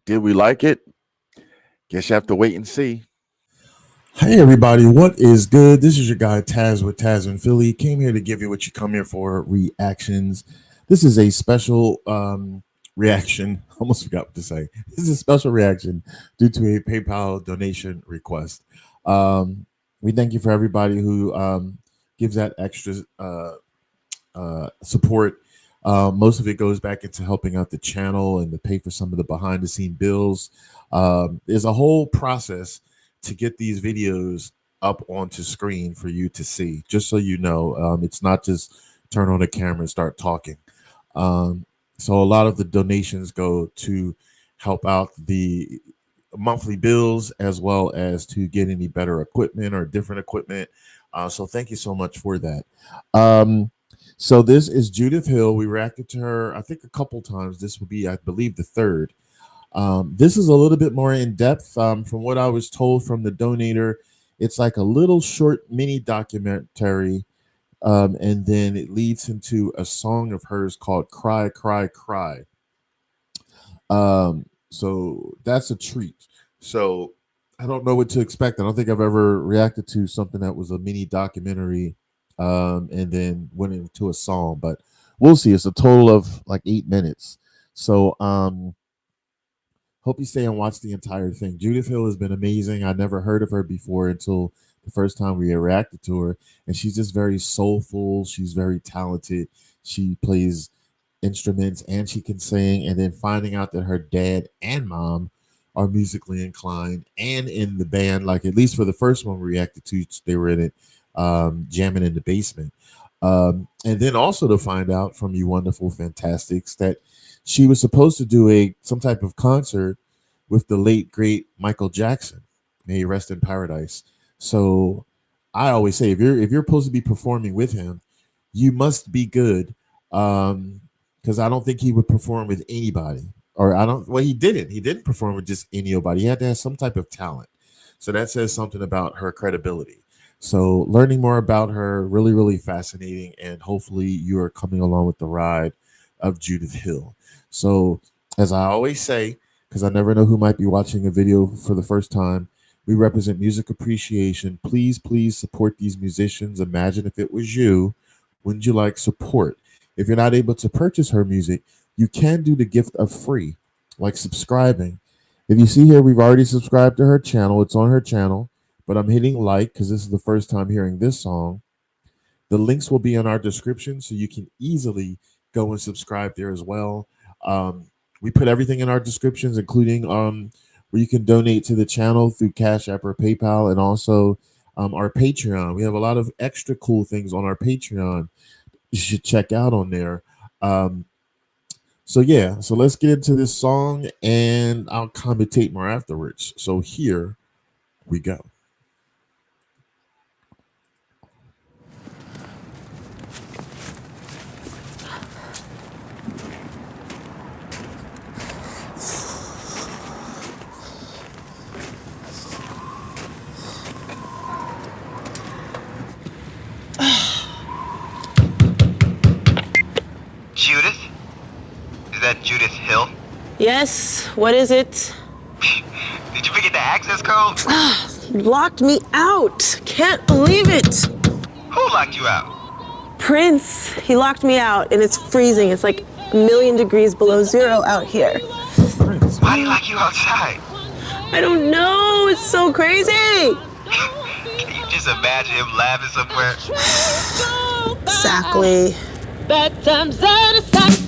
Did we like it? Guess you have to wait and see. Hey everybody, what is good? This is your guy Tazzz with Tazzz in Philly. Came here to give you what you come here for, reactions. This is a special reaction. Almost forgot what to say. This is a special reaction due to a PayPal donation request. We thank you for everybody who gives that extra support. Most of it goes back into helping out the channel and to pay for some of the behind the scene bills. There's a whole process to get these videos up onto screen for you to see, just so you know. It's not just turn on the camera and start talking. So a lot of the donations go to help out the monthly bills, as well as to get any better equipment or different equipment. So thank you so much for that. So this is Judith Hill. We reacted to her, I think, a couple times. This will be, I believe, the third. This is a little bit more in depth. From what I was told from the donator, it's like a little short mini documentary, and then it leads into a song of hers called Cry, Cry, Cry. So that's a treat. So I don't know what to expect. I don't think I've ever reacted to something that was a mini documentary and then went into a song, but we'll see. It's a total of like 8 minutes. So hope you stay and watch the entire thing. Judith Hill has been amazing. I never heard of her before until the first time we reacted to her, and she's just very soulful. She's very talented. She plays instruments and she can sing, and then finding out that her dad and mom are musically inclined and in the band, like at least for the first one we reacted to, they were in it, jamming in the basement. And then also to find out from you wonderful fantastics that she was supposed to do some type of concert with the late great Michael Jackson. May he rest in paradise. So I always say, if you're supposed to be performing with him, you must be good. Because I don't think he would perform with anybody. He didn't perform with just anybody. He had to have some type of talent. So that says something about her credibility. So learning more about her, really, really fascinating. And hopefully you are coming along with the ride of Judith Hill. So as I always say, because I never know who might be watching a video for the first time, we represent music appreciation. Please, please support these musicians. Imagine if it was you, wouldn't you like support? If you're not able to purchase her music, you can do the gift of free, like subscribing. If you see here, we've already subscribed to her channel. It's on her channel, but I'm hitting like because this is the first time hearing this song. The links will be in our description, so you can easily go and subscribe there as well. We put everything in our descriptions, including where you can donate to the channel through Cash App or PayPal, and also our Patreon. We have a lot of extra cool things on our Patreon you should check out on there. So let's get into this song, and I'll commentate more afterwards. So here we go. Judith? Is that Judith Hill? Yes, what is it? Did you forget the access code? He locked me out. Can't believe it. Who locked you out? Prince, he locked me out, and it's freezing. It's like 1,000,000 degrees below zero out here. Why did he lock you outside? I don't know, it's so crazy. Can you just imagine him laughing somewhere? Exactly. Bad times out of sight.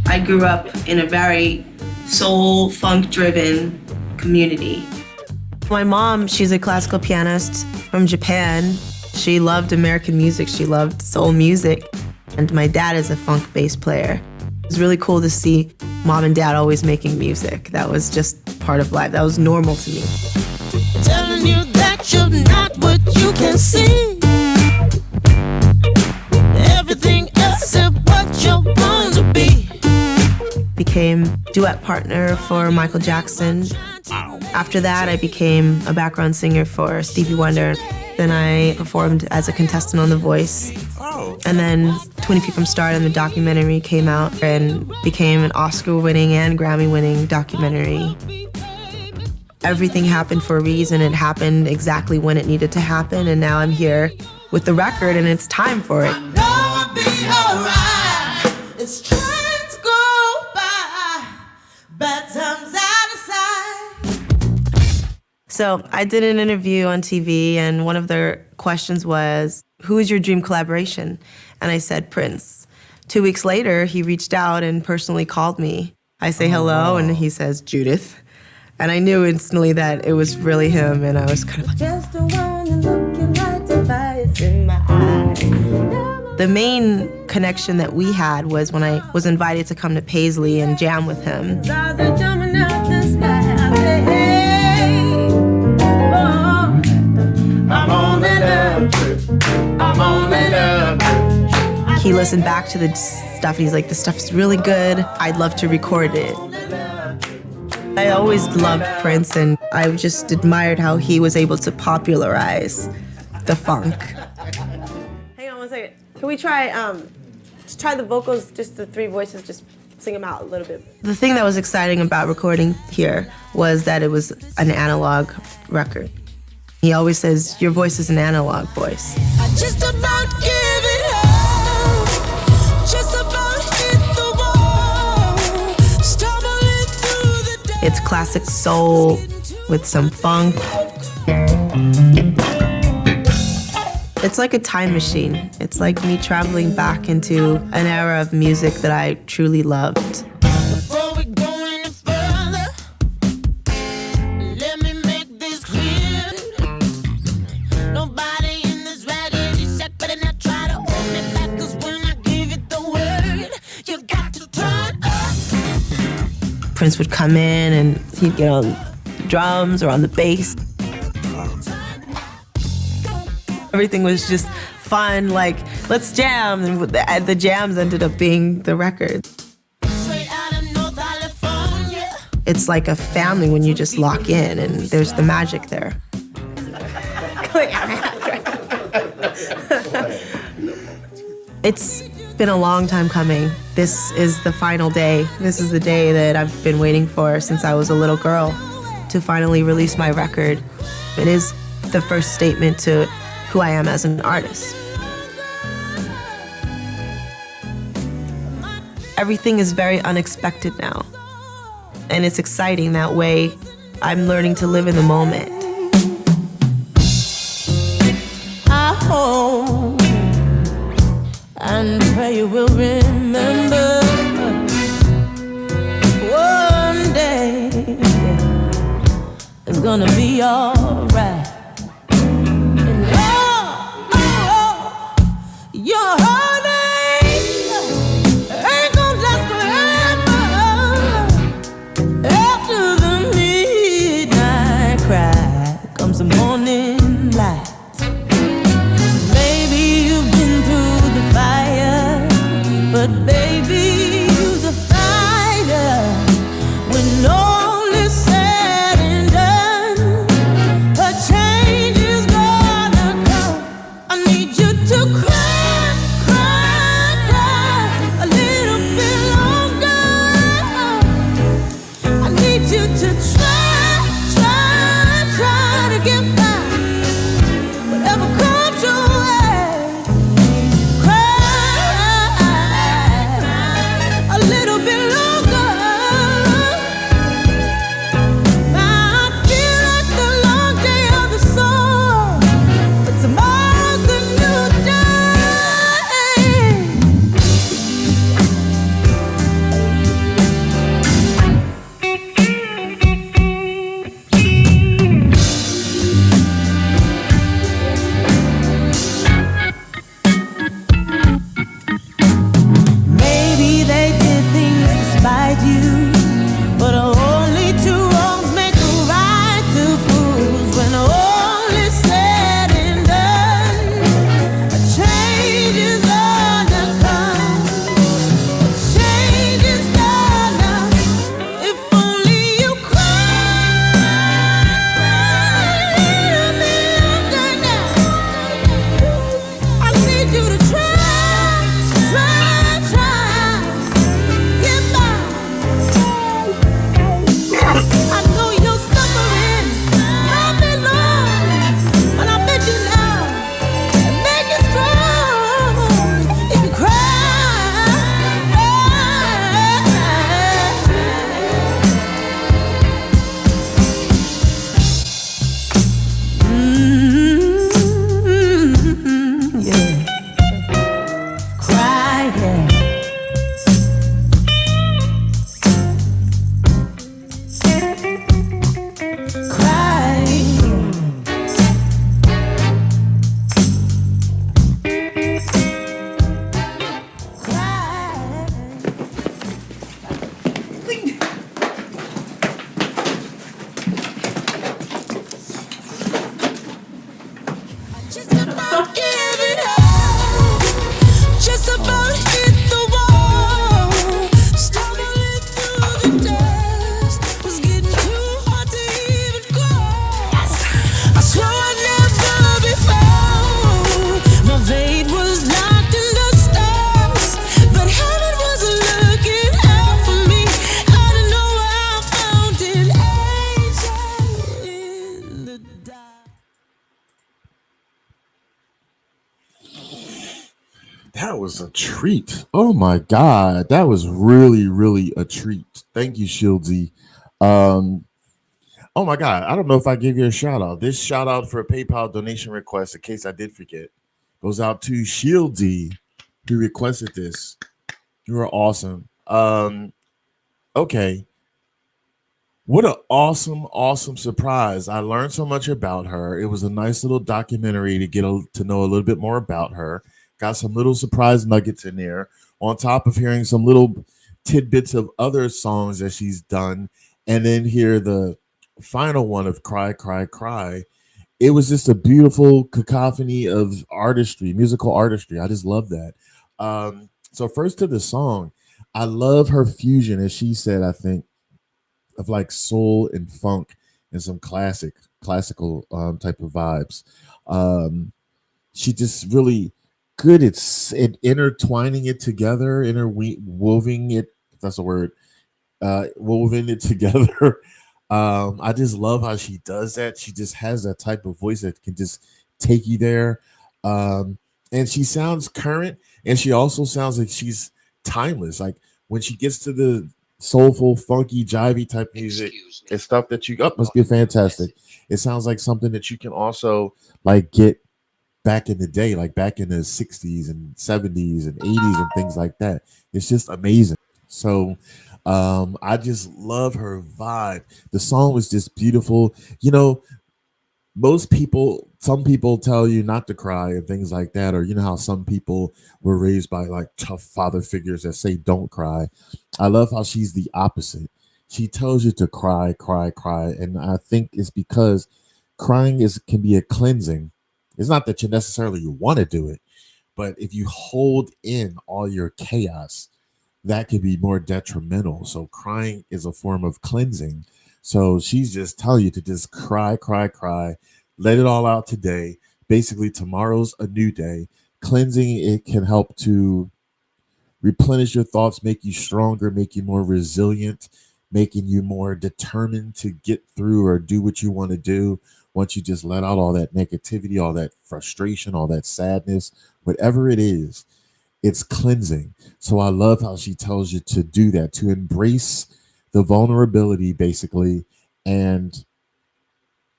I grew up in a very soul, funk-driven community. My mom, she's a classical pianist from Japan. She loved American music. She loved soul music. And my dad is a funk bass player. It was really cool to see mom and dad always making music. That was just part of life. That was normal to me. Telling you that you're not what you can see. Everything else is what you're born to be. Became duet partner for Michael Jackson. After that, I became a background singer for Stevie Wonder. Then I performed as a contestant on The Voice. And then 20 Feet from Stardom, the documentary, came out and became an Oscar-winning and Grammy-winning documentary. Everything happened for a reason. It happened exactly when it needed to happen, and now I'm here with the record, and it's time for it. I'll be alright. It's trying to go by. Bad times out of sight. So I did an interview on TV, and one of their questions was, who is your dream collaboration? And I said, Prince. 2 weeks later, he reached out and personally called me. I say hello, and he says, Judith. And I knew instantly that it was really him, and I was kind of like, just the one looking like the fires in my eyes. The main connection that we had was when I was invited to come to Paisley and jam with him. He listened back to the stuff, and he's like, this stuff's really good. I'd love to record it. I always loved Prince, and I just admired how he was able to popularize the funk. Hang on one second. Can we try the vocals, just the three voices, just sing them out a little bit? The thing that was exciting about recording here was that it was an analog record. He always says, your voice is an analog voice. I just about give it up. Just about hit the wall. Stumbling through the day. It's classic soul with some funk. It's like a time machine. It's like me traveling back into an era of music that I truly loved. Before we go any further, let me make this clear. Nobody in this raggedy shack better not try to hold me back, 'cause when I give it the word, you got to turn up. Prince would come in and he'd get on drums or on the bass. Everything was just fun, like, let's jam. And the jams ended up being the record. Straight out of North California. It's like a family when you just lock in, and there's the magic there. It's been a long time coming. This is the final day. This is the day that I've been waiting for since I was a little girl, to finally release my record. It is the first statement to who I am as an artist. Everything is very unexpected now, and it's exciting that way. I'm learning to live in the moment. I hope and pray you will remember one day it's gonna be alright. And your heartache ain't gonna last forever. After the midnight cry comes the morning light. Maybe you've been through the fire, but baby, you're a fighter. When all is said and done, a change is gonna come. I need you to cry, cry, cry a little bit longer. I need you to try to get by. Whatever comes your way, cry. Give it up. Just about hit the wall. Stumbling through the dust. Was getting too hard to even call. I swore I'd never be found. My fate was locked in the stars. But heaven wasn't looking out for me. I don't know where I found an angel in the dark. That was a treat. Oh my God. That was really, really a treat. Thank you, Shieldsy. Oh my God. I don't know if I gave you a shout out. This shout out for a PayPal donation request, in case I did forget, goes out to Shieldsy, who requested this. You are awesome. Okay. What an awesome surprise. I learned so much about her. It was a nice little documentary to get to know a little bit more about her. Got some little surprise nuggets in there, on top of hearing some little tidbits of other songs that she's done, and then hear the final one of Cry, Cry, Cry. It was just a beautiful cacophony of artistry, musical artistry. I just love that. So first to the song, I love her fusion, as she said, I think, of like soul and funk and some classical type of vibes. She just really good at intertwining it together, interweaving it, if that's a word, woven it together. I just love how she does that. She just has that type of voice that can just take you there. And she sounds current, and she also sounds like she's timeless. Like when she gets to the soulful, funky, jivey type music, it's stuff that you must be fantastic. It sounds like something that you can also like get back in the day, like back in the 60s and 70s and 80s and things like that. It's just amazing. So I just love her vibe. The song was just beautiful. You know, some people tell you not to cry and things like that, or you know how some people were raised by like tough father figures that say don't cry. I love how she's the opposite. She tells you to cry, cry, cry, and I think it's because crying can be a cleansing. It's not that you necessarily want to do it, but if you hold in all your chaos, that could be more detrimental. So crying is a form of cleansing. So she's just telling you to just cry, cry, cry, let it all out today. Basically, tomorrow's a new day. Cleansing, it can help to replenish your thoughts, make you stronger, make you more resilient, making you more determined to get through or do what you want to do. Once you just let out all that negativity, all that frustration, all that sadness, whatever it is, it's cleansing. So I love how she tells you to do that, to embrace the vulnerability, basically, and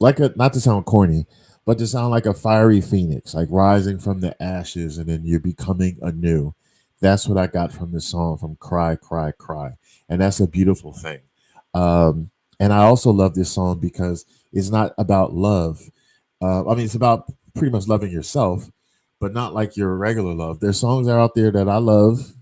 not to sound corny, but to sound like a fiery phoenix, like rising from the ashes, and then you're becoming anew. That's what I got from this song, from Cry, Cry, Cry. And that's a beautiful thing. And I also love this song because it's not about love. It's about pretty much loving yourself, but not like your regular love. There's songs that are out there that I love,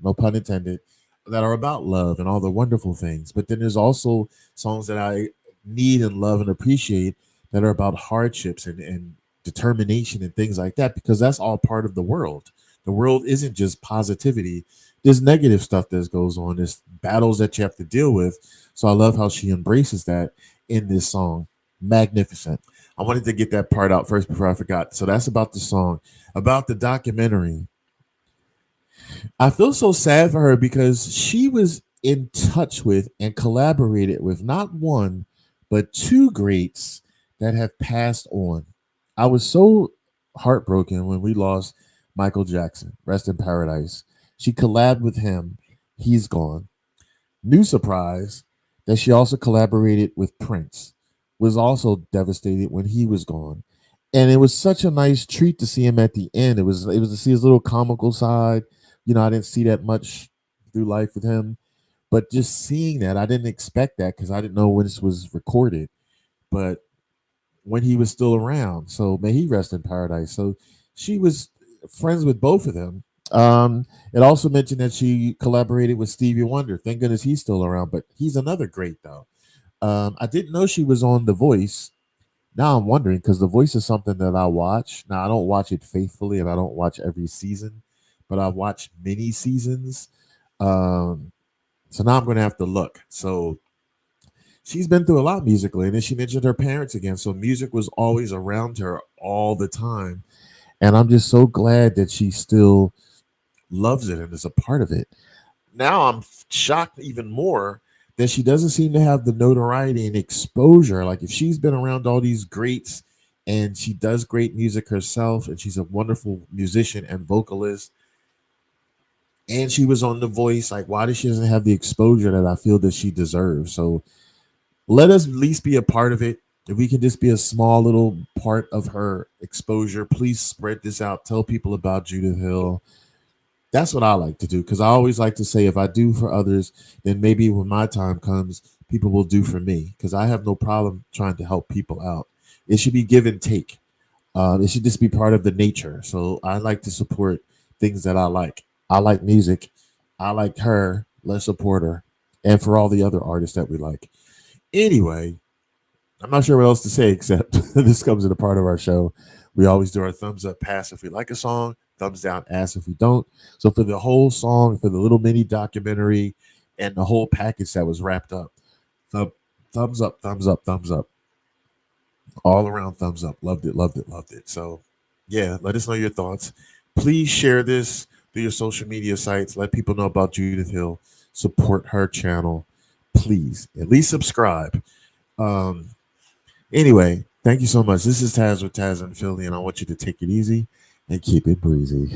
no pun intended, that are about love and all the wonderful things. But then there's also songs that I need and love and appreciate that are about hardships and determination and things like that, because that's all part of the world. The world isn't just positivity. There's negative stuff that goes on. There's battles that you have to deal with. So I love how she embraces that in this song. Magnificent. I wanted to get that part out first before I forgot. So that's about the song. About the documentary, I feel so sad for her because she was in touch with and collaborated with not one, but two greats that have passed on. I was so heartbroken when we lost Michael Jackson, rest in paradise. She collabed with him. He's gone. New surprise that she also collaborated with Prince. Was also devastated when he was gone. And it was such a nice treat to see him at the end. It was to see his little comical side. You know, I didn't see that much through life with him. But just seeing that, I didn't expect that because I didn't know when this was recorded. But when he was still around. So may he rest in paradise. So she was friends with both of them. It also mentioned that she collaborated with Stevie Wonder. Thank goodness he's still around, but he's another great though. I didn't know she was on The Voice, Now I'm wondering because The Voice is something that I watch. Now I don't watch it faithfully, and I don't watch every season, but I watch many seasons. Um, so now I'm going to have to look. So she's been through a lot musically, and then she mentioned her parents again. So music was always around her all the time, and I'm just so glad that she still loves it and is a part of it. Now I'm shocked even more that she doesn't seem to have the notoriety and exposure. Like if she's been around all these greats and she does great music herself and she's a wonderful musician and vocalist and she was on The Voice, like why does she doesn't have the exposure that I feel that she deserves? So let us at least be a part of it. If we can just be a small little part of her exposure, please spread this out. Tell people about Judith Hill. That's what I like to do because I always like to say if I do for others, then maybe when my time comes, people will do for me because I have no problem trying to help people out. It should be give and take. It should just be part of the nature. So I like to support things that I like. I like music. I like her. Let's support her. And for all the other artists that we like. Anyway, I'm not sure what else to say except this comes in a part of our show. We always do our thumbs up pass if we like a song, thumbs down ass if we don't. So for the whole song, for the little mini documentary, and the whole package that was wrapped up, thumbs up, thumbs up, thumbs up. All around thumbs up. Loved it, loved it, loved it. So yeah, let us know your thoughts. Please share this through your social media sites. Let people know about Judith Hill. Support her channel. Please, at least subscribe. Anyway, thank you so much. This is Tazzz with Tazzz and Philly, and I want you to take it easy and keep it breezy.